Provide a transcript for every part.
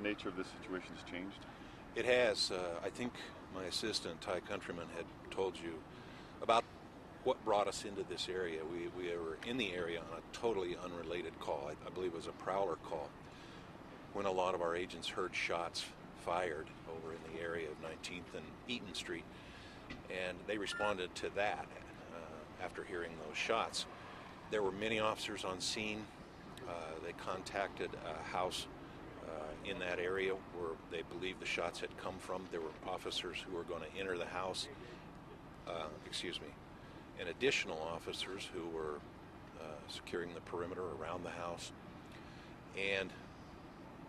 nature of this situation has changed? It has. I think my assistant, Ty Countryman, had told you about what brought us into this area. We were in the area on a totally unrelated call. I believe it was a prowler call, when a lot of our agents heard shots fired over in the area of 19th and Eaton Street, and they responded to that after hearing those shots. There were many officers on scene. They contacted a house in that area where they believed the shots had come from. There were officers who were going to enter the house, and additional officers who were securing the perimeter around the house. And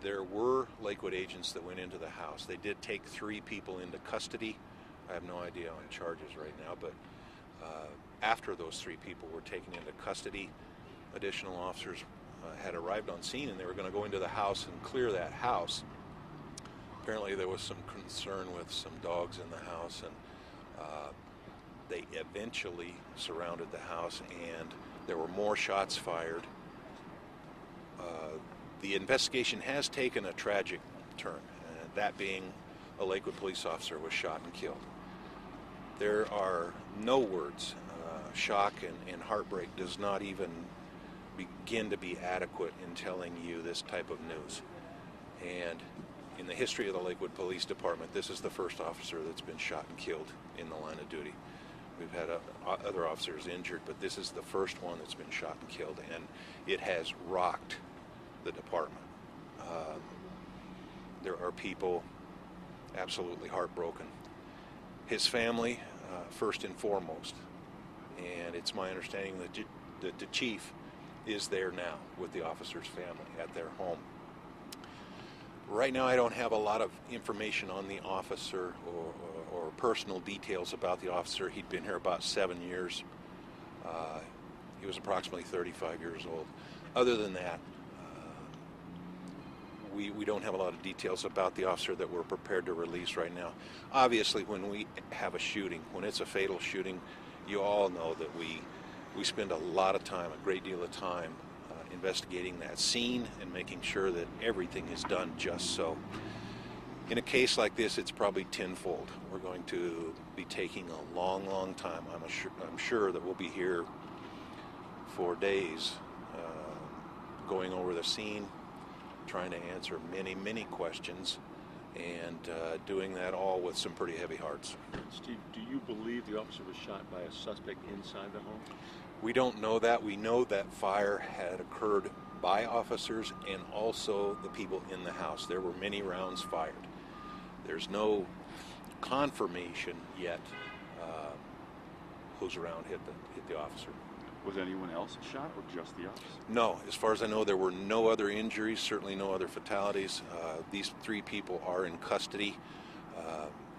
there were Lakewood agents that went into the house. They did take 3 people into custody. I have no idea on charges right now, but after those 3 people were taken into custody, additional officers had arrived on scene, and they were going to go into the house and clear that house. Apparently there was some concern with some dogs in the house, and they eventually surrounded the house, and there were more shots fired. The investigation has taken a tragic turn, that being a Lakewood police officer was shot and killed. There are no words. Shock and heartbreak does not even begin to be adequate in telling you this type of news. And in the history of the Lakewood Police Department, this is the first officer that's been shot and killed in the line of duty. We've had other officers injured, but this is the first one that's been shot and killed, and it has rocked the department. There are people absolutely heartbroken. His family, first and foremost, and it's my understanding that the chief is there now with the officer's family at their home. Right now I don't have a lot of information on the officer or personal details about the officer. He'd been here about 7 years. He was approximately 35 years old. Other than that, we don't have a lot of details about the officer that we're prepared to release right now. Obviously, when we have a shooting, when it's a fatal shooting, you all know that we spend a lot of time, a great deal of time, investigating that scene and making sure that everything is done just so. In a case like this, it's probably tenfold. We're going to be taking a long, long time. I'm sure that we'll be here for days going over the scene, trying to answer many, many questions, and doing that all with some pretty heavy hearts. Steve, do you believe the officer was shot by a suspect inside the home? We don't know that. We know that fire had occurred by officers and also the people in the house. There were many rounds fired. There's no confirmation yet whose round hit the officer. Was anyone else shot or just the officer? No. As far as I know, there were no other injuries, certainly no other fatalities. These 3 people are in custody.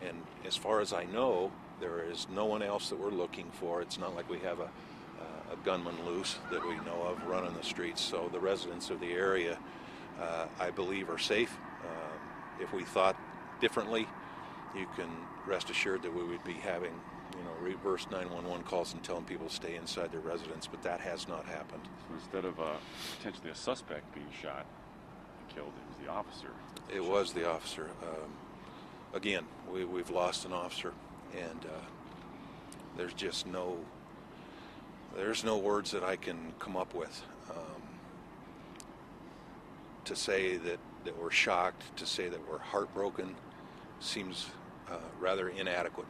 And as far as I know, there is no one else that we're looking for. It's not like we have a gunman loose that we know of running the streets. So the residents of the area, I believe, are safe. If we thought differently, you can rest assured that we would be having reverse 911 calls and telling people to stay inside their residence, but that has not happened. So instead of potentially a suspect being shot and killed, it was the officer. It was the officer. Again, we've lost an officer, and there's just no words that I can come up with to say that we're shocked, to say that we're heartbroken, seems rather inadequate.